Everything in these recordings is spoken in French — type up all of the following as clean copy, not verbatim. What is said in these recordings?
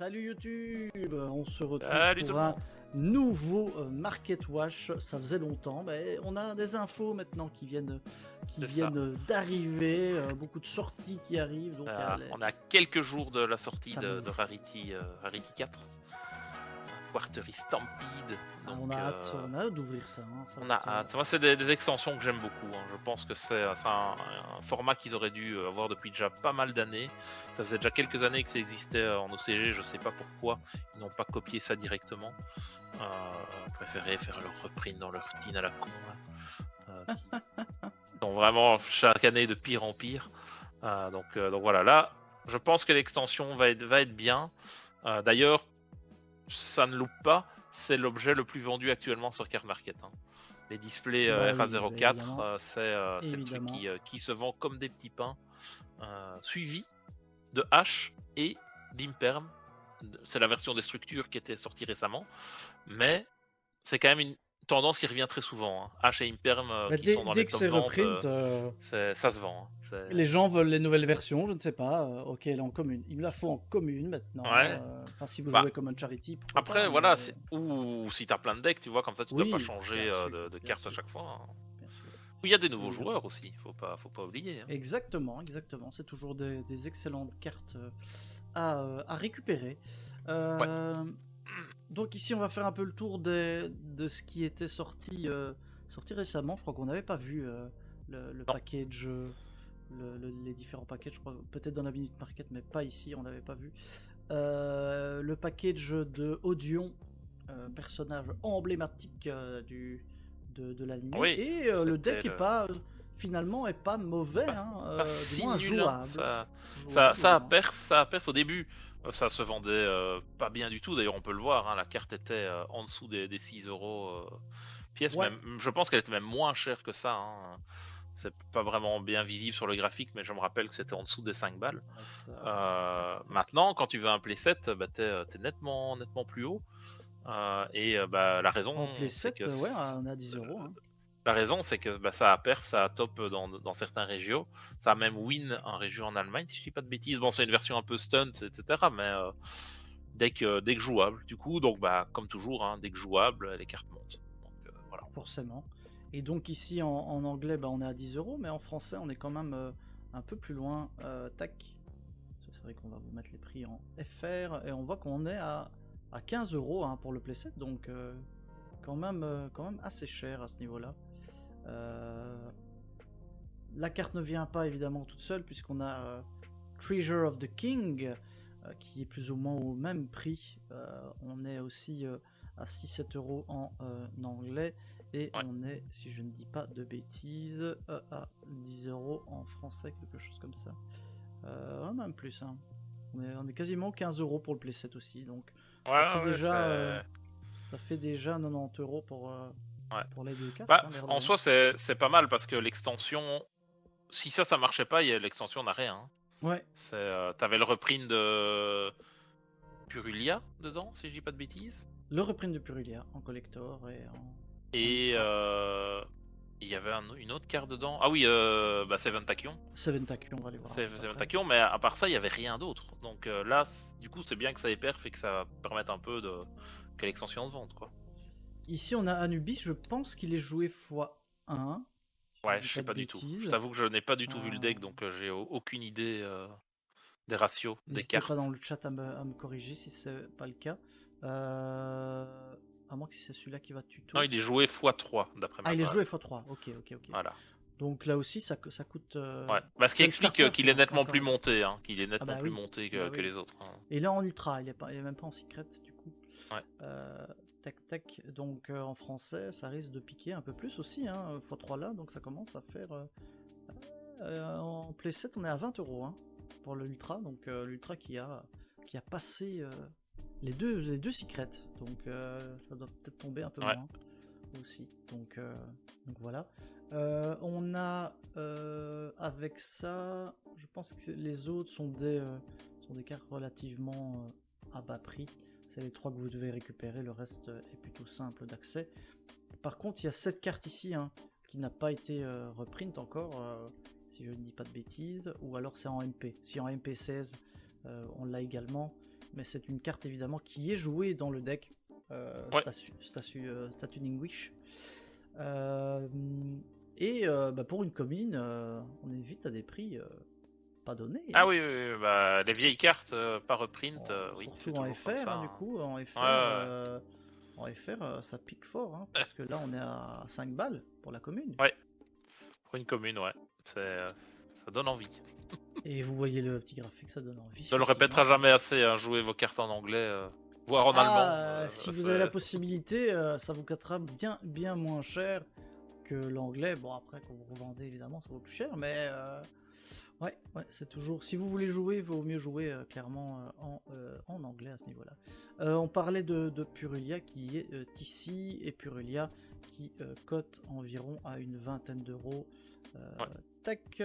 Salut YouTube, on se retrouve Salut tout pour le un monde. nouveau Market Watch. Ça faisait longtemps, mais on a des infos maintenant qui viennent, C'est ça. d'arriver, beaucoup de sorties qui arrivent. Donc On a quelques jours de la sortie Ça de move. Rarity, Rarity 4. Quartery Stampede. Donc, on a hâte d'ouvrir ça. Ça on va a être, hâte. Moi, c'est des extensions que j'aime beaucoup. Je pense que c'est un format qu'ils auraient dû avoir depuis déjà pas mal d'années. Ça faisait déjà quelques années que ça existait en OCG. Je sais pas pourquoi ils n'ont pas copié ça directement. Préféré faire leur reprint dans leur routine à la con. Qui sont vraiment chaque année de pire en pire. Donc voilà, là, je pense que l'extension va être bien. D'ailleurs, ça ne loupe pas, c'est l'objet le plus vendu actuellement sur Card Market. Les displays Bah oui, RA04, c'est le truc évidemment. qui se vend comme des petits pains, suivi de H et d'Imperm. C'est la version des structures qui était sortie récemment, mais c'est quand même une tendance qui revient très souvent. H et Imperm Bah, qui sont dans dès les que top c'est ventes, reprint, ça se vend. les gens veulent les nouvelles versions, je ne sais pas. Ok, elle est en commune. Il me la faut en commune maintenant. Ouais. Enfin, si vous Bah, jouez comme un charity, pourquoi pas. après, Mais voilà, ou si t'as plein de decks, tu vois, comme ça tu dois pas oui, changer bien sûr, de bien carte à sûr, chaque fois. bien sûr. Il y a des nouveaux Évidemment. joueurs aussi, faut pas oublier. Exactement. C'est toujours des excellentes cartes à récupérer. Ouais. Donc ici, on va faire un peu le tour de ce qui était sorti récemment. Je crois qu'on n'avait pas vu le Non. package, les différents packages. Je crois peut-être dans la Minute Market, mais pas ici, on n'avait pas vu. Le package de Odion, personnage emblématique de l'anime. Oui, Et le deck est pas finalement est pas mauvais, pas du si moins nul. jouable. Ça a Du moins. perf au début. Ça se vendait pas bien du tout. D'ailleurs, on peut le voir. La carte était en dessous des 6 euros pièce. Ouais. Même, je pense qu'elle était même moins chère que ça. C'est pas vraiment bien visible sur le graphique, mais je me rappelle que c'était en dessous des 5 balles. Avec ça, Maintenant, quand tu veux un playset, t'es nettement plus haut. La raison, en play c'est que 7, ouais, on est à 10 euros. la raison, c'est que ça a perf, ça a top dans certains régions. Ça a même win en région en Allemagne, si je dis pas de bêtises. Bon, c'est une version un peu stunt, etc. Mais dès que jouable. Du coup, donc comme toujours, dès que jouable, les cartes montent. Donc voilà. Forcément. Et donc ici en anglais, on est à 10 euros, mais en français, on est quand même un peu plus loin. Tac. C'est vrai qu'on va vous mettre les prix en FR et on voit qu'on est à 15 euros pour le playset, donc quand même assez cher à ce niveau-là. La carte ne vient pas évidemment toute seule puisqu'on a Treasure of the King qui est plus ou moins au même prix. On est aussi à 6-7 euros en anglais et Ouais. on est, si je ne dis pas de bêtises, à 10 euros en français, quelque chose comme ça. Même plus. On est quasiment 15 euros pour le playset aussi, donc ça fait déjà, ça fait déjà 90 euros pour les deux cartes, l'air de En rien. soi, c'est pas mal parce que l'extension, si ça marchait pas, l'extension n'a rien. Ouais, T'avais le reprint de Purulia dedans, si je dis pas de bêtises. le reprint de Purulia en collector et en Et ultra. il y avait une autre carte dedans. Ah oui, Seven Tachyon. Seven Taku, on va aller voir juste Seven après. Tachyon, mais à part ça, il y avait rien d'autre. Donc là, du coup, c'est bien que ça ait perf et que ça permette un peu que l'extension se vende, quoi. Ici, on a Anubis, je pense qu'il est joué x1. Ouais, Je dis je pas sais de pas du tout. Je bêtises. t'avoue que je n'ai pas du tout vu le Euh, deck, donc j'ai aucune idée des ratios, des N'hésitez pas dans cartes. le chat à me corriger si c'est pas le cas. À moins que c'est celui-là qui va Non, tuto. il est joué x3, d'après Ah, ma il est joué base. x3. Ok, ok, ok. Voilà. Donc là aussi, ça coûte. Ouais. Ce qui C'est le explique starter qu'il est sinon. nettement D'accord, plus ok. monté, qu'il est Ah nettement bah plus oui. monté Bah que oui. les autres. Et là en ultra, il est même pas en secret du coup. Ouais. Tac tac. Donc en français, ça risque de piquer un peu plus aussi, x3 là. Donc ça commence à faire. En playset, on est à 20 euros pour l'ultra. Donc l'ultra qui a passé les deux secrets. Donc ça doit peut-être tomber un peu Ouais. moins aussi. Donc voilà. On a avec ça, je pense que les autres sont des cartes relativement à bas prix. C'est les trois que vous devez récupérer, le reste est plutôt simple d'accès. Par contre, il y a cette carte ici qui n'a pas été reprint encore, si je ne dis pas de bêtises, ou alors c'est en MP. Si en MP16, on l'a également. mais c'est une carte évidemment qui est jouée dans le deck Ouais. Statuning Wish. Pour une commune, on est vite à des prix pas donnés. Ah hein. oui, bah, les vieilles cartes, pas reprint, oui, c'est Surtout en toujours comme FR, ça. du coup, en FR, Ouais. ça pique fort, hein, parce que là on est à 5 balles pour la commune. Ouais. Pour une commune, ouais. Ça donne envie. Et vous voyez le petit graphique, ça donne envie. Je le répétera effectivement. jamais assez, hein, jouez vos cartes en anglais, voire en allemand. Si vous avez la possibilité, ça vous coûtera bien moins cher que l'anglais. Bon, après, quand vous revendez, évidemment, ça vaut plus cher, mais ouais, c'est toujours. Si vous voulez jouer, il vaut mieux jouer clairement en anglais à ce niveau-là. On parlait de Purulia qui est ici, et Purulia qui cote environ à une vingtaine d'euros. Ouais. Tac.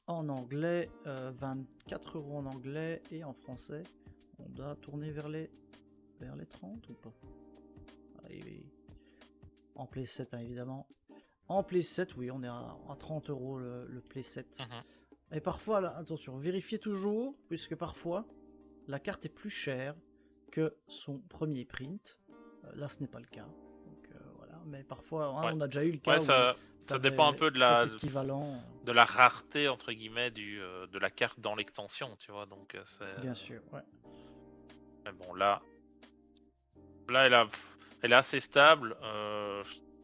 En anglais, 24 euros en anglais, et en français, on doit tourner vers les 30 ou pas? Oui. En play 7, hein, évidemment. En play 7, oui, on est à 30 euros le play 7. Et parfois, là, attention, vérifiez toujours, puisque parfois, la carte est plus chère que son premier print. Là, ce n'est pas le cas. Donc, voilà. Mais parfois, hein, on a déjà eu le cas où ça dépend un peu de la rareté, entre guillemets, de la carte dans l'extension, tu vois. Donc, Bien sûr, ouais. Mais bon, là elle est assez stable.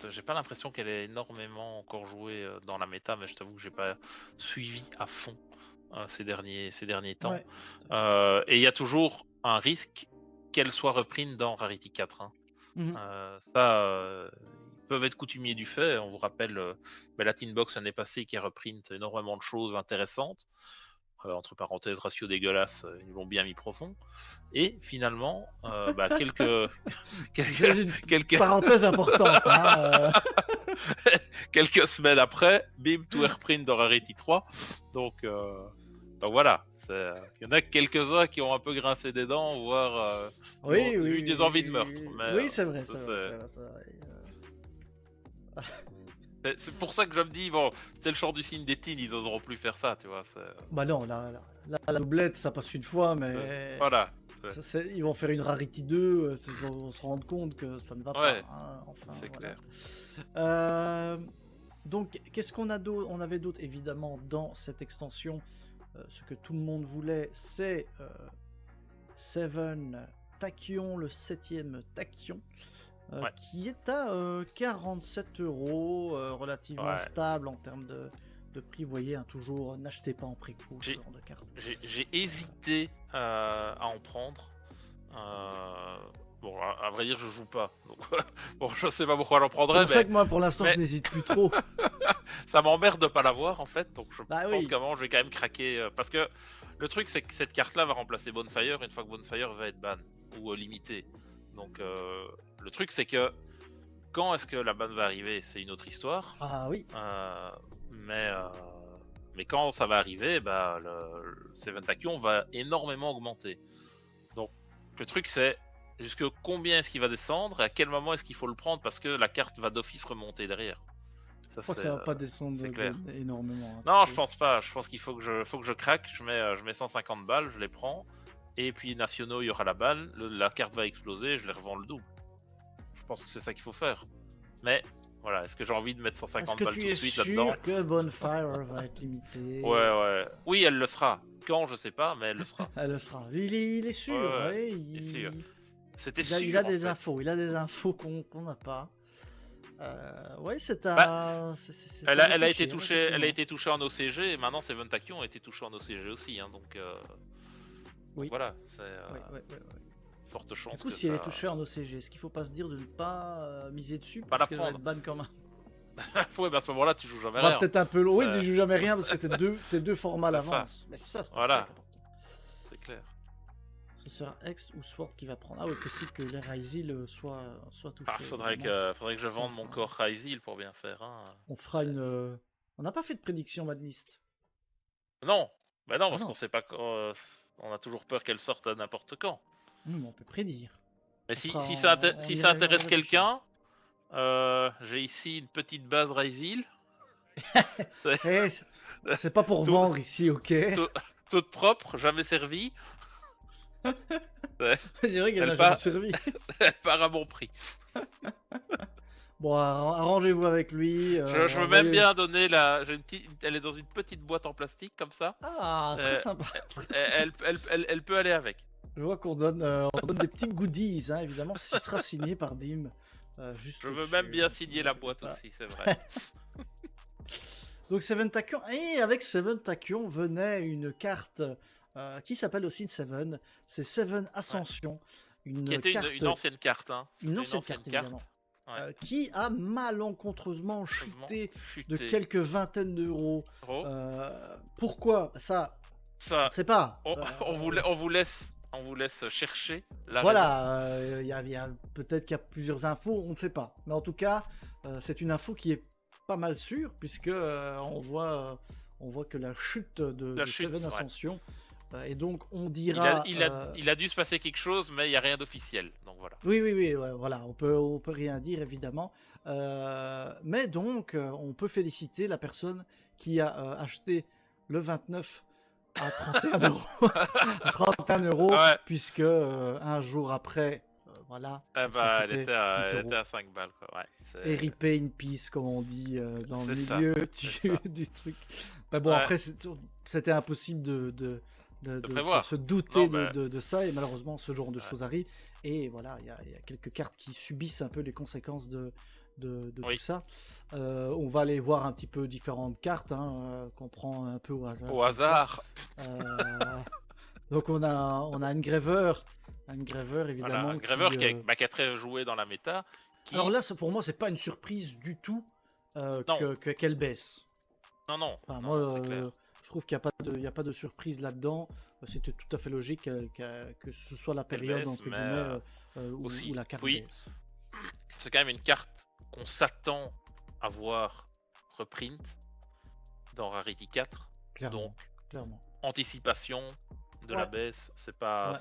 J'ai pas l'impression qu'elle est énormément encore jouée dans la méta, mais je t'avoue que j'ai pas suivi à fond ces derniers temps. Ouais. Et il y a toujours un risque qu'elle soit reprint dans Rarity 4. Hein. Ils peuvent être coutumiers du fait. On vous rappelle la Tinbox l'année passée qui a reprint énormément de choses intéressantes. Entre parenthèses, ratio dégueulasse, ils l'ont bien mis profond. Et finalement, quelques parenthèses importantes. Hein, quelques semaines après, bim, tout est reprint dans Rarity 3. Donc voilà, il y en a quelques-uns qui ont un peu grincé des dents, voire eu des envies de meurtre. Mais, oui, c'est vrai. C'est pour ça que je me dis, bon, c'est le genre du signe des teens, ils oseront plus faire ça, tu vois. Bah non, la doublette, ça passe une fois, mais... Voilà. Ils vont faire une Rarity 2, ils vont se rendre compte que ça ne va pas. Hein, enfin, c'est clair. Donc, qu'est-ce qu'on a d'autre? On avait d'autres, évidemment, dans cette extension. Ce que tout le monde voulait, c'est Seven Tachyon, le 7ème Tachyon. Qui est à 47 euros, relativement stable en termes de prix. Vous voyez, hein, toujours, n'achetez pas en pré-coup ce genre de carte. J'ai hésité à en prendre. Bon, à vrai dire, je joue pas. Donc, bon, je sais pas pourquoi j'en prendrais. C'est pour ça que moi, pour l'instant, je n'hésite plus trop. Ça m'emmerde de pas l'avoir, en fait. Donc, je pense qu'à un moment, je vais quand même craquer. Parce que le truc, c'est que cette carte-là va remplacer Bonfire une fois que Bonfire va être ban ou limité. Donc, le truc, c'est que quand est-ce que la ban va arriver, c'est une autre histoire. Ah oui. Mais quand ça va arriver, le Seven Tachyon va énormément augmenter. Donc, le truc, c'est jusque combien est-ce qu'il va descendre et à quel moment est-ce qu'il faut le prendre parce que la carte va d'office remonter derrière. Je crois que ça va pas descendre énormément. Hein, non, je pense pas. Je pense qu'il faut que je craque. Je mets 150 balles, je les prends. Et puis nationaux, il y aura la balle, la carte va exploser, je les revends le double. Je pense que c'est ça qu'il faut faire. Mais voilà, est-ce que j'ai envie de mettre 150 balles tout de suite là-dedans? Est-ce que tu es sûr que Bonfire va être limitée? Ouais. Oui, elle le sera. Quand, je sais pas, mais elle le sera. Elle le sera. Il est sûr. Ouais, il est sûr. C'était sûr. Il a des infos. Il a des infos qu'on n'a pas. Ouais, c'est un. Elle a été touchée. Elle a été touchée en OCG et maintenant Seven Tachyon a été touché en OCG aussi. Hein, donc. Oui. Voilà, c'est forte chance. Du coup, si elle est touchée en OCG, est-ce qu'il faut pas se dire de ne pas miser dessus pas parce qu'elle va être ban quand même? Ouais, à ce moment-là, tu joues jamais rien. Peut-être un peu lourd. Oui, tu joues jamais rien parce que t'es deux formats à l'avance. Mais c'est ça, voilà. C'est clair. Ce sera Hex ou Sword qui va prendre. Ah ouais, possible que les Ryzil soit touché. Faudrait que je vende mon corps Ryzil pour bien faire. Hein. On fera une. On n'a pas fait de prédiction Madnist. Non, parce qu'on sait pas quand. On a toujours peur qu'elle sorte à n'importe quand. On peut prédire. Mais si ça intéresse quelqu'un, j'ai ici une petite base Ryzil. C'est pas pour vendre ici, ok. Toute propre, jamais servie. C'est vrai qu'elle Elle n'a part- jamais servi. Elle part à bon prix. Bon, arrangez-vous avec lui. Je veux même bien donner j'ai une petite, elle est dans une petite boîte en plastique comme ça. Ah, très Euh, sympa. elle peut aller avec. Je vois qu'on donne, on donne des petits goodies, hein, évidemment. Ce sera signé par Dim. Juste Je veux au-dessus, même bien donc, signer la boîte voilà. aussi, c'est vrai. Donc Seven Tachyon, et avec Seven Tachyon venait une carte qui s'appelle aussi Seven, c'est Seven Ascension, Qui une était carte, une ancienne carte, hein. une C'était ancienne carte évidemment, Ouais. qui a malencontreusement Heureusement, chuté de chuté. quelques vingtaines d'euros. Gros. Pourquoi ça, on Ça, ne sait pas. on vous laisse chercher la raison. Voilà, il y a peut-être qu'il y a plusieurs infos, on ne sait pas. Mais en tout cas, c'est une info qui est pas mal sûre, puisque on voit que la chute de Seven Ascension, et donc on dira... Il a dû se passer quelque chose, mais il n'y a rien d'officiel. Donc voilà. Oui, ouais, voilà, on peut rien dire évidemment. Mais donc, on peut féliciter la personne qui a acheté le 29 à 31 euros. 31 euros, Ouais. puisque un jour après, voilà. Ça Elle coûtait était 8 à 5 balles. Quoi. Ouais, et RIP in peace, comme on dit dans le C'est milieu ça. du truc. Bah bon, Ouais. après, c'était impossible de prévoir. se douter Non, de ça, et malheureusement, ce genre de Ouais. choses arrive. Et voilà, il y a quelques cartes qui subissent un peu les conséquences de Oui. tout ça. On va aller voir un petit peu différentes cartes, hein, qu'on prend un peu au hasard. Au comme ça. hasard. Donc on a un Engraver, évidemment. Voilà, un graveur qui, qui a très joué dans la méta. Alors là, pour moi, c'est pas une surprise du tout qu'elle baisse. Non. Enfin, Non, moi, c'est clair. je trouve qu'il n'y a pas de surprise là-dedans. C'était tout à fait logique que ce soit la Qu'elle période, baisse, entre mais, guillemets, où aussi, la carte oui. baisse. C'est quand même une carte qu'on s'attend à voir reprint dans Rarity 4. Donc, Clairement. anticipation de la baisse, c'est pas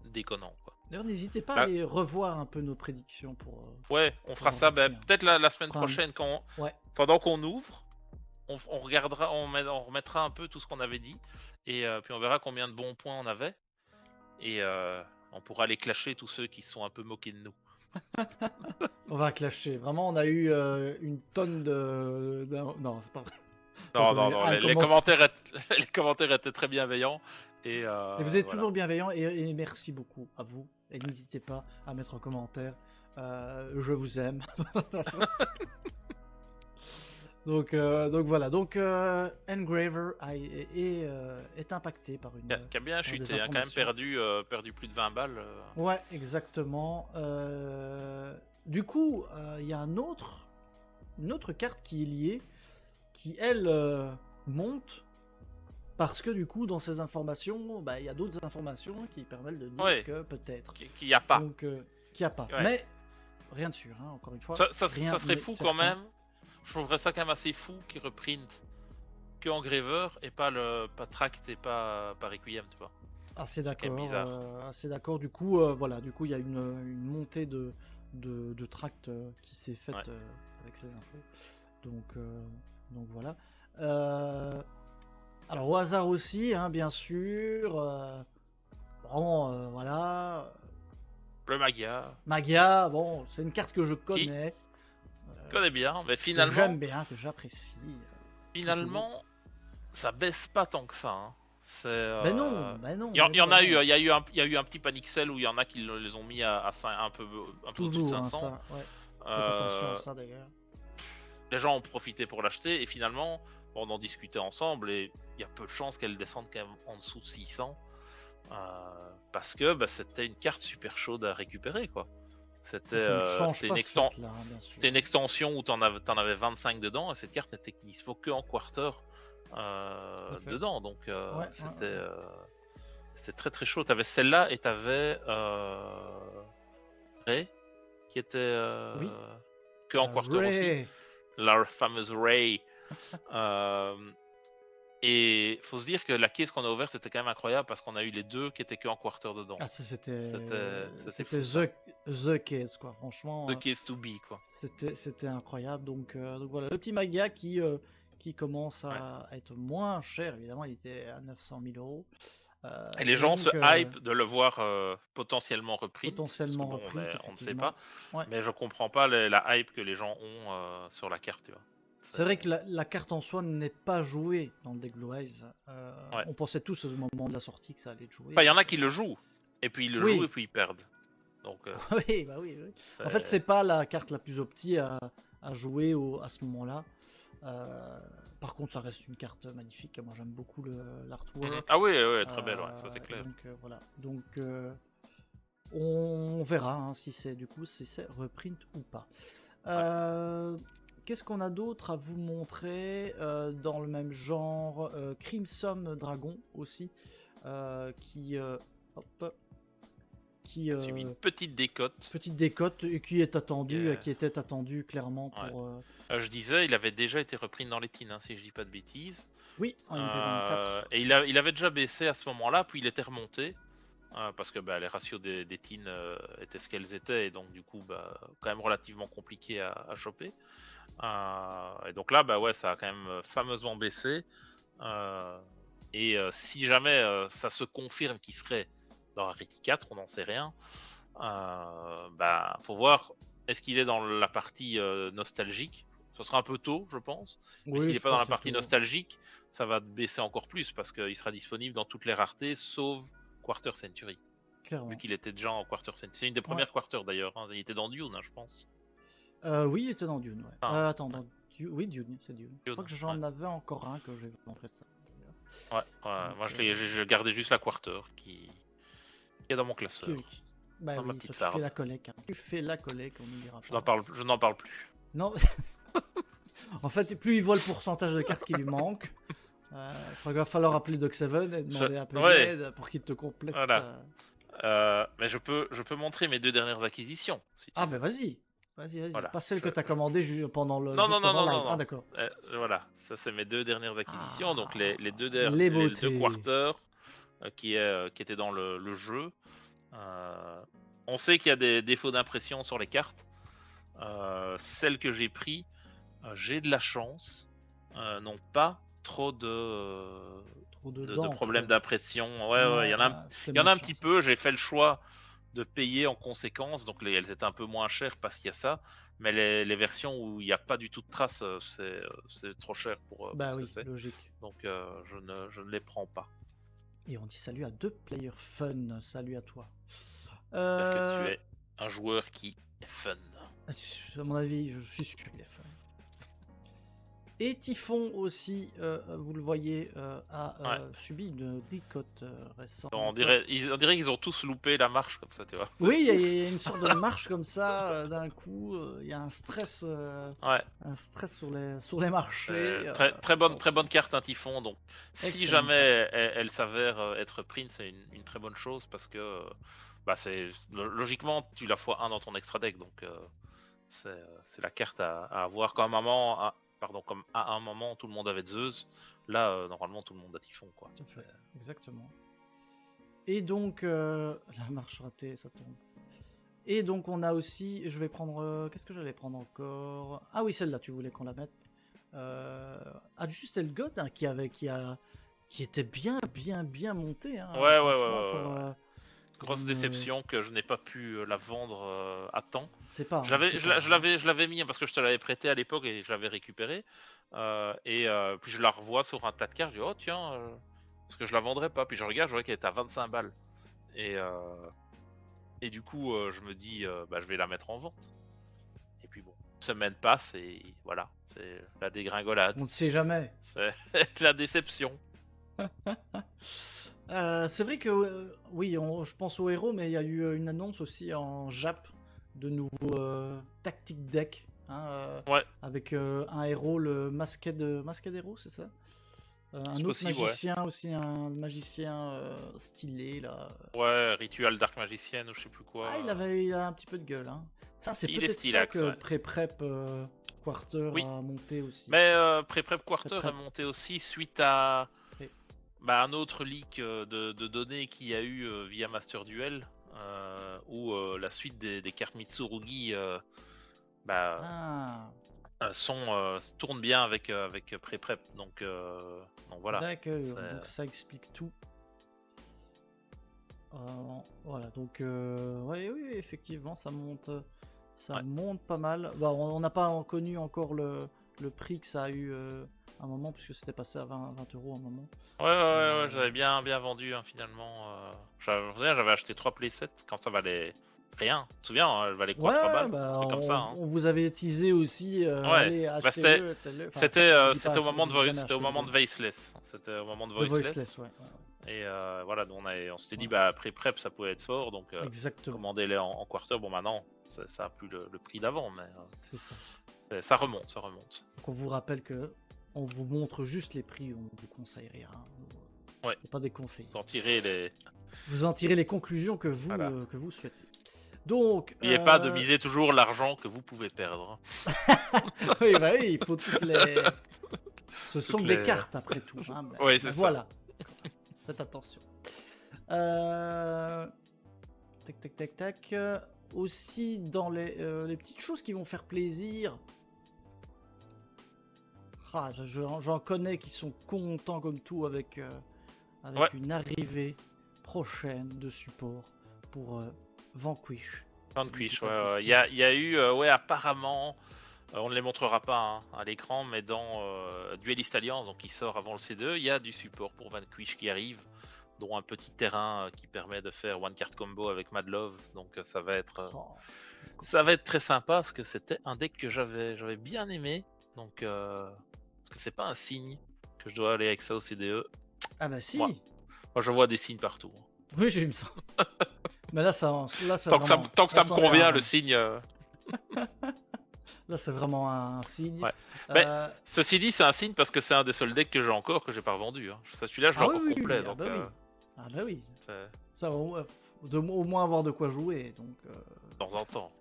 déconnant. Quoi. D'ailleurs, n'hésitez pas à aller revoir un peu nos prédictions pour. Ouais, on fera ça peut-être la semaine prochaine pendant qu'on ouvre. On regardera, on remettra un peu tout ce qu'on avait dit et puis on verra combien de bons points on avait et on pourra aller clasher tous ceux qui se sont un peu moqués de nous. On va clasher. Vraiment, on a eu une tonne de... Non, c'est pas vrai. Non, les commentaires étaient très bienveillants. Et vous êtes toujours bienveillants et merci beaucoup à vous. Et n'hésitez pas à mettre en commentaire je vous aime. donc voilà. Donc Engraver est impacté par une. Qui a bien chuté, a quand même perdu plus de 20 balles. Ouais, exactement. Du coup, il y a une autre carte qui est liée, qui elle monte. Parce que du coup, dans ces informations, il y a d'autres informations qui permettent de dire que peut-être. Qu'il n'y a pas. Donc, qu'il n'y a pas. Ouais. Mais rien de sûr, hein, encore une fois. Ça serait fou quand même. Je trouverais ça quand même assez fou qu'ils reprintent que Engraver et pas Tract et pas Requiem, tu vois. Assez d'accord. Du coup, voilà. Du coup, il y a une montée de Tract qui s'est faite avec ces infos. Donc voilà. Alors au hasard aussi, hein, bien sûr. Voilà. Le Magia. Magia, bon, c'est une carte que je connais. Je connais bien, mais finalement. Que j'aime bien, que j'apprécie. Finalement, ça baisse pas tant que ça. Hein. Ben non. Il y en a eu, il y a eu un petit panic sell où il y en a qui les ont mis à un peu au-dessus de 500. Hein, ça, ouais. Faites attention à ça d'ailleurs. Les gens ont profité pour l'acheter et finalement, on en discutait ensemble et il y a peu de chances qu'elle descende quand même en dessous de 600 parce que c'était une carte super chaude à récupérer quoi. C'était une extension où t'en avais 25 dedans et cette carte n'était dispo que en quarter dedans donc c'était très très chaud. T'avais celle-là et t'avais Ray qui était que en quarter aussi. La fameuse Ray. Et faut se dire que la case qu'on a ouverte était quand même incroyable parce qu'on a eu les deux qui étaient que en quarter dedans. Ah, ça c'était fou, the case quoi, franchement. The case to be quoi. C'était incroyable. Donc voilà, le petit Magia qui commence à être moins cher, évidemment, il était à 900 000 euros. Et les gens se hype de le voir potentiellement reprint. potentiellement Bon, reprint, on ne sait effectivement. pas. Ouais. Mais je comprends pas la hype que les gens ont sur la carte, tu vois. C'est vrai que la carte en soi n'est pas jouée dans le deck Blue Eyes. Ouais. On pensait tous au moment de la sortie que ça allait être joué. Enfin, il y en a qui le jouent, et puis ils le jouent et puis ils perdent. Donc, oui, bah oui. En fait, c'est pas la carte la plus opti à jouer à ce moment-là. Par contre, ça reste une carte magnifique. Moi, j'aime beaucoup l'artwork. Ah oui, très belle, ouais, ça c'est clair. Donc voilà. Donc on verra hein, si c'est reprint ou pas. Qu'est-ce qu'on a d'autre à vous montrer dans le même genre Crimson Dragon aussi, qui une petite décote. Petite décote et qui est attendue, qui était attendue clairement pour. Je disais, il avait déjà été repris dans les teens, hein, si je dis pas de bêtises. Oui, en MP24. Et il avait déjà baissé à ce moment-là, puis il était remonté. Parce que les ratios des teens étaient ce qu'elles étaient, et donc du coup, quand même relativement compliqué à choper. Et donc là, ça a quand même fameusement baissé. Et si jamais ça se confirme qu'il serait dans Rarity 4, on n'en sait rien. Faut voir, est-ce qu'il est dans la partie nostalgique? Ce sera un peu tôt, je pense. Mais s'il n'est pas dans la partie nostalgique, ça va baisser encore plus parce qu'il sera disponible dans toutes les raretés, sauf Quarter Century. Clairement. Vu qu'il était déjà en Quarter Century. C'est une des premières Quarter d'ailleurs. Hein. Il était dans Dune, hein, je pense. Oui, il était dans Dune. Ouais. Attends, oui, Dune, c'est Dune. Je crois que j'en avais encore un que je vais vous montrer ça. Ouais, moi je gardais juste la Quarter qui est dans mon classeur. Dans ma petite farde. Tu fais la collecte. Hein. Tu fais la collecte, on ne dira pas. Je n'en parle plus. Non. En fait, plus il voit le pourcentage de cartes qui lui manque, je crois qu'il va falloir appeler Doc Seven et demander un peu d'aide pour qu'il te complète. Voilà. Mais je peux montrer mes 2 dernières acquisitions. Si tu veux. Vas-y. Voilà. Pas celle que tu as commandée pendant le non, live. Non. D'accord. Voilà, ça c'est mes 2 dernières acquisitions. Donc les deux quarters qui étaient dans le jeu. On sait qu'il y a des défauts d'impression sur les cartes. Celles que j'ai pris, j'ai de la chance. Non pas trop de problèmes d'impression. Ouais, il y en a un petit peu. J'ai fait le choix de payer en conséquence, donc elles étaient un peu moins chères parce qu'il y a ça, mais les versions où il n'y a pas du tout de traces, c'est trop cher pour ce que c'est. Logique. Donc je ne les prends pas. Et on dit salut à 2 players fun, salut à toi. Que tu es un joueur qui est fun. À mon avis, je suis sûr qu'il est fun. Et Typhon aussi, vous le voyez, a subi une décote récente. On dirait qu'ils ont tous loupé la marche comme ça, tu vois. Oui, il y a une sorte de marche comme ça, d'un coup, il y a un stress, sur les marchés. Très bonne carte, un Typhon. Donc, si jamais elle s'avère être print, c'est une très bonne chose parce que logiquement, tu la fois 1 dans ton extra deck, donc c'est la carte à avoir comme comme à un moment tout le monde avait Zeus, là normalement tout le monde a Typhon, quoi. Tout à fait, exactement. Et donc la marche ratée, ça tombe. Et donc on a aussi, je vais prendre, qu'est-ce que j'allais prendre encore? Ah oui, celle-là, tu voulais qu'on la mette. Adjust Elgod, hein, qui était bien montée. Hein, ouais. Grosse déception que je n'ai pas pu la vendre à temps. C'est pas. Je l'avais mis parce que je te l'avais prêté à l'époque et je l'avais récupéré. Puis je la revois sur un tas de cartes. Je dis oh tiens, parce que je la vendrais pas. Puis je regarde, je vois qu'elle est à 25 balles. Et du coup, je me dis je vais la mettre en vente. Et puis bon, une semaine passe et voilà, c'est la dégringolade. On ne sait jamais. C'est la déception. C'est vrai que oui, je pense au héros, mais il y a eu une annonce aussi en Jap de nouveaux tactic deck, hein, avec un héros, le Masked Hero, c'est ça, un autre magicien aussi, un magicien stylé là. Ouais, Ritual Dark Magician ou je sais plus quoi. Il a un petit peu de gueule. Hein. Ça, c'est peut-être ça que Pré-Prep Quarter a monté aussi. Mais Pré-Prep Quarter a monté aussi suite à un autre leak de données qu'il y a eu via Master Duel, où la suite des cartes Mitsurugi tourne bien avec Pré-Prep. Donc voilà. D'accord, donc ça explique tout. Voilà, donc ouais, oui, effectivement, ça monte, Ouais. monte pas mal. Bah, on n'a pas connu encore le prix que ça a eu à un moment, puisque c'était passé à 20 euros à un moment. Ouais, j'avais bien vendu hein, finalement. J'avais acheté 3 playsets quand ça valait rien. Tu te souviens, hein, elle valait quoi, 3 Ouais, balles? bah, Un truc comme ça. Hein. on vous avait teasé aussi, Ouais, allez, bah c'était achetez-le, achetez-le. Enfin, c'était on vous euh, dit pas, c'était au moment dites jamais c'était au achetez-le. moment de Voiceless. C'était au moment de De Voiceless. Voiceless, ouais. Ouais. Et voilà, donc on s'était dit Ouais. bah après prep ça pouvait être fort, donc Exactement, commandez-les en quarter. Bon maintenant ça a plus le prix d'avant, mais c'est ça. ça remonte, ça remonte. Donc on vous rappelle que on vous montre juste les prix, on vous conseille rien. Ouais. C'est pas des conseils. Vous en tirez les. Vous en tirez les conclusions Voilà. que vous souhaitez. Donc, N'oubliez pas de miser toujours l'argent que vous pouvez perdre. oui, bah oui, il faut toutes les. Ce sont Toutes des les- cartes après tout. Hein, Oui, c'est ça. voilà. Faites attention. Tac, tac, tac, tac. Aussi dans les petites choses qui vont faire plaisir. Ah, j'en connais qui sont contents comme tout avec Ouais. une arrivée prochaine de support pour Vanquish. Vanquish, Je dis pas de ouais. bêtises. Il y a eu, ouais, apparemment, on ne les montrera pas hein, à l'écran, mais dans Duelist Alliance, donc qui sort avant le C2, il y a du support pour Vanquish qui arrive, dont un petit terrain qui permet de faire one card combo avec Madlove, donc ça va être très sympa parce que c'était un deck que j'avais bien aimé, donc parce que c'est pas un signe que je dois aller avec ça au CDE. Ah bah si. Moi je vois des signes partout. Oui, j'ai eu ça. Mais là, ça Tant que ça me convient, le signe. Là, c'est vraiment un signe. Ouais. Mais ceci dit, c'est un signe parce que c'est un des seuls decks que j'ai encore que j'ai pas revendu. Hein. Celui-là, je l'ai encore complet. Donc, ah bah oui. c'est Ça, au moins avoir de quoi jouer. Donc, de temps en temps.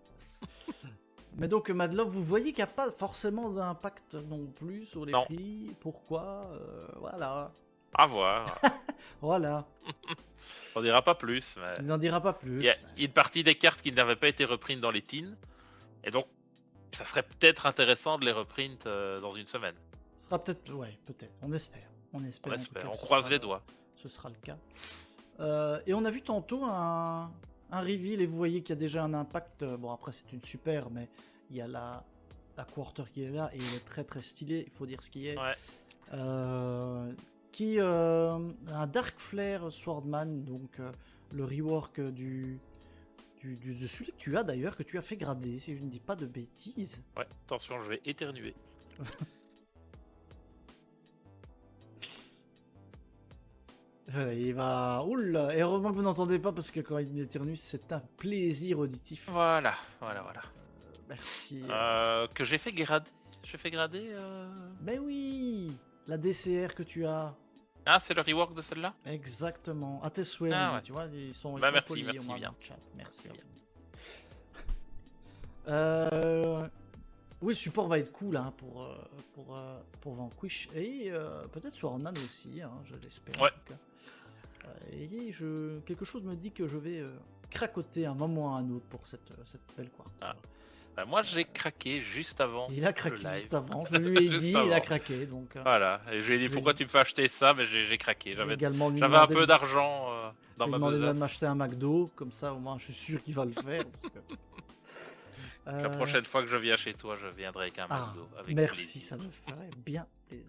Mais donc, Madlove, vous voyez qu'il n'y a pas forcément d'impact non plus sur les prix. Pourquoi Voilà. À voir. Voilà. On dira pas plus. Mais... Il n'en dira pas plus. Il y a une partie des cartes qui n'avaient pas été reprints dans les teens. Et donc, ça serait peut-être intéressant de les reprint dans une semaine. Ce sera peut-être, ouais, peut-être. On espère. On croise les doigts. Ce sera le cas. Et on a vu tantôt un reveal et vous voyez qu'il y a déjà un impact. Bon, après, c'est une super, mais il y a la quarter qui est là et il est très très stylé. Il faut dire ce qui est. Ouais. Un Dark Flare Swordman, donc le rework de celui que tu as d'ailleurs, que tu as fait grader, si je ne dis pas de bêtises. Ouais, attention, je vais éternuer. Il va... Oula. Et heureusement que vous n'entendez pas, parce que quand il éternue, c'est un plaisir auditif. Voilà. Merci. Que j'ai fait grader. J'ai fait grader. Ben oui, la DCR que tu as. Ah, c'est le rework de celle-là. Exactement. À tes souhaits, ouais. tu vois, ils sont merci, polis, merci bien. Chat. Merci bien. Oui, le support va être cool hein, pour Vanquish et peut-être Swordman aussi, hein, je l'espère. Ouais. En tout cas. Et quelque chose me dit que je vais cracoter un moment ou un autre pour cette belle quarter. Ah. Bah, moi j'ai craqué juste avant. Il a craqué juste avant, je lui ai dit, il a craqué. Donc, voilà, et je lui ai dit pourquoi tu me fais acheter ça, mais j'ai craqué. J'avais un peu d'argent dans ma besace. Je lui ai demandé de m'acheter un McDo, comme ça au moins je suis sûr qu'il va le faire. Parce que... La prochaine fois que je viens chez toi, je viendrai avec un McDo. Avec merci, plaisir. ça me ferait bien plaisir.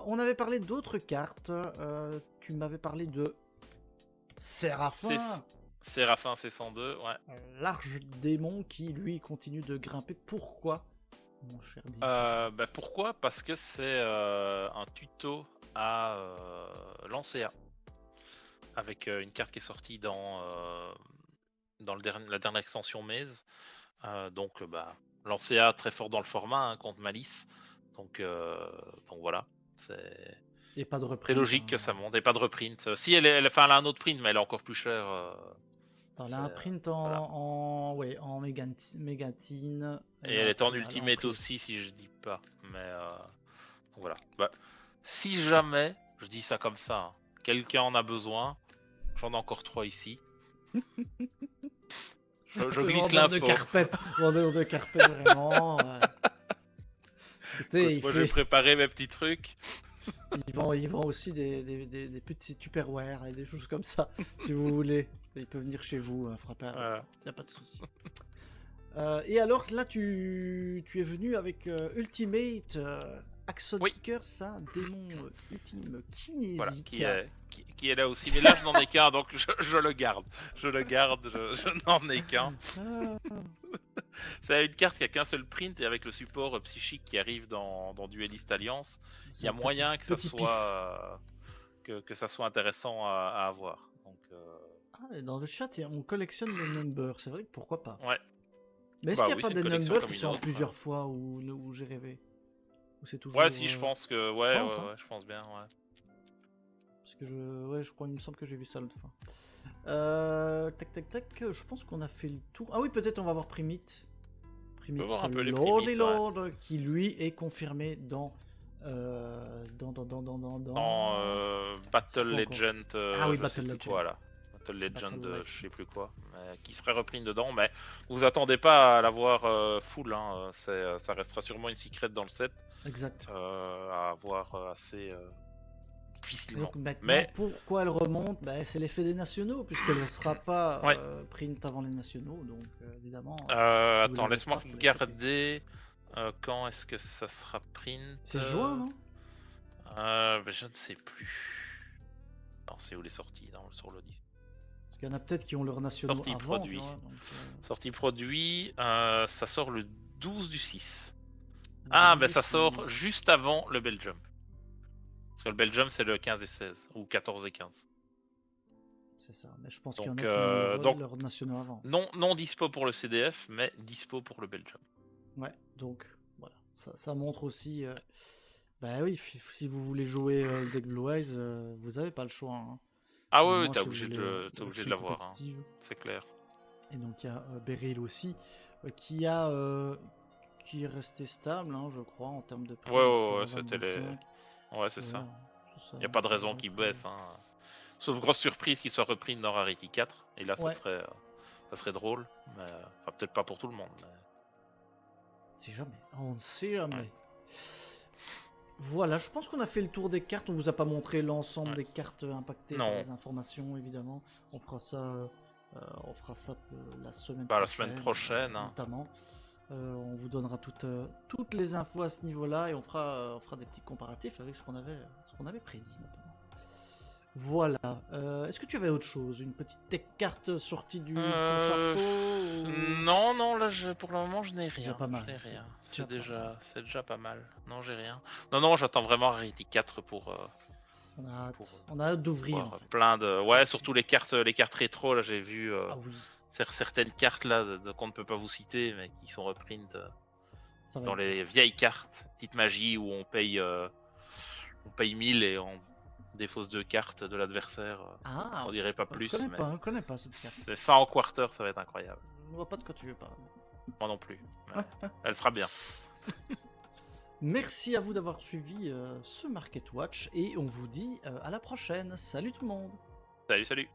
On avait parlé d'autres cartes. Tu m'avais parlé de Séraphin. Séraphin C102, ouais. Large démon qui, lui, continue de grimper. Pourquoi, mon cher Didier bah pourquoi ? Parce que c'est un tuto à Lancea. Avec une carte qui est sortie dans la dernière extension Maze. Donc, Lancea très fort dans le format hein, contre Malice. Donc voilà. Et pas de reprint. C'est logique que ça monte. Et pas de reprint. Si elle a un autre print, mais elle est encore plus chère. Elle a un print en Mégatine. Et elle est en Ultimate aussi, si je dis pas. Mais voilà. Si jamais, je dis ça comme ça, hein, quelqu'un en a besoin, j'en ai encore 3 ici. je glisse l'info. Vendeur de carpette, vraiment. Écoutez, Écoute, moi, je vais préparer mes petits trucs. Ils vendent aussi des petits Tupperware et des choses comme ça, si vous voulez. Ils peuvent venir chez vous frapper à la Voilà. porte, y a pas de souci. Et alors là, tu es venu avec Ultimate Axon Oui. Kicker, ça, démon ultime kinésique. Voilà, qui est là aussi. Mais là, je n'en ai qu'un, donc je le garde. Je n'en ai qu'un. Ah, C'est une carte qui a qu'un seul print et avec le support psychique qui arrive dans Duelist Alliance, il y a moyen que ça soit que ça soit intéressant à avoir. Donc, Ah, et dans le chat, on collectionne les numbers. C'est vrai que pourquoi pas. ouais. Mais est-ce Bah qu'il n'y a oui, pas c'est des une collection numbers comme qui une sont en autre, plusieurs fois où j'ai rêvé? Ou c'est toujours. Ouais, si, je pense que ouais, pense, hein. ouais, je pense bien, ouais. Parce que je crois, il me semble que j'ai vu ça l'autre fois. Tac, tac, tac. Je pense qu'on a fait le tour. Ah oui, peut-être on va voir Primite. peut voir un peu les Lord Primites, et Lord, qui lui est confirmé dans. Dans. Battle C'est quoi Legend, Ah oui, je Battle sais plus Legend. quoi là. Battle Legend, Battle je sais Legend. plus quoi, qui serait repris dedans, mais vous attendez pas à l'avoir full, hein. Ça restera sûrement une secret dans le set, Exact. à avoir assez difficilement. Donc maintenant, Mais pourquoi elle remonte? C'est l'effet des nationaux, puisqu'elle ne sera pas Ouais. print avant les nationaux, donc évidemment. si vous attends, l'avez laisse-moi pas, faut les choper. regarder quand est-ce que ça sera print. C'est juin, non? Je ne sais plus. Non, c'est où les sorties sur le disque. Parce qu'il y en a peut-être qui ont leurs nationaux Sortie avant. produit. Tu vois, donc, Sortie produit, ça sort le 12 du 6. Ah, ben ça sort juste avant le Belgium. Parce que le Belgium, c'est le 15 et 16, ou 14 et 15. C'est ça, mais je pense Donc, qu'il y en a qui ont leurs nationaux avant. Non dispo pour le CDF, mais dispo pour le Belgium. Ouais, donc voilà. Ça montre aussi. Bah oui, si vous voulez jouer le deck Blue Eyes, vous avez pas le choix. Hein. Ah Au ouais, moins, t'es si vous obligé voulez, de version l'avoir, hein. compétitive. C'est clair. Et donc il y a Beryl aussi, qui est resté stable, hein, je crois, en termes de prix. Ouais, c'était les. Ouais, c'est ça. Ça Y a pas de raison qu'il baisse, hein. Sauf grosse surprise qu'il soit repris dans Rarity 4. Et là, ça serait drôle. Mais enfin, peut-être pas pour tout le monde. Mais... C'est jamais. On ne sait jamais. Ouais. Voilà, je pense qu'on a fait le tour des cartes. On vous a pas montré l'ensemble des cartes impactées par les informations, évidemment. On fera ça la semaine prochaine. La semaine prochaine. Notamment. On vous donnera toutes les infos à ce niveau-là et on fera des petits comparatifs avec ce qu'on avait prédit, notamment. Voilà. Est-ce que tu avais autre chose? Une petite tech carte sortie du ton chapeau ou... Non, là, pour le moment, je n'ai rien. Déjà pas mal. Je n'ai rien. C'est déjà pas mal. Non, j'ai rien. Non, j'attends vraiment Rarity 4 pour... On a hâte d'ouvrir, en fait. Plein de... Ouais, surtout les cartes rétro, là, j'ai vu... Ah oui. Certaines cartes, là, qu'on ne peut pas vous citer, mais qui sont reprint dans les vieilles cartes. Petite magie où on paye 1000 et on défausse 2 cartes de l'adversaire. On dirait pas plus. Je connais pas cette carte. C'est ça en quarter, ça va être incroyable. Je vois pas de quoi tu veux parler. Moi non plus. Elle sera bien. Merci à vous d'avoir suivi ce Market Watch et on vous dit à la prochaine. Salut tout le monde. Salut.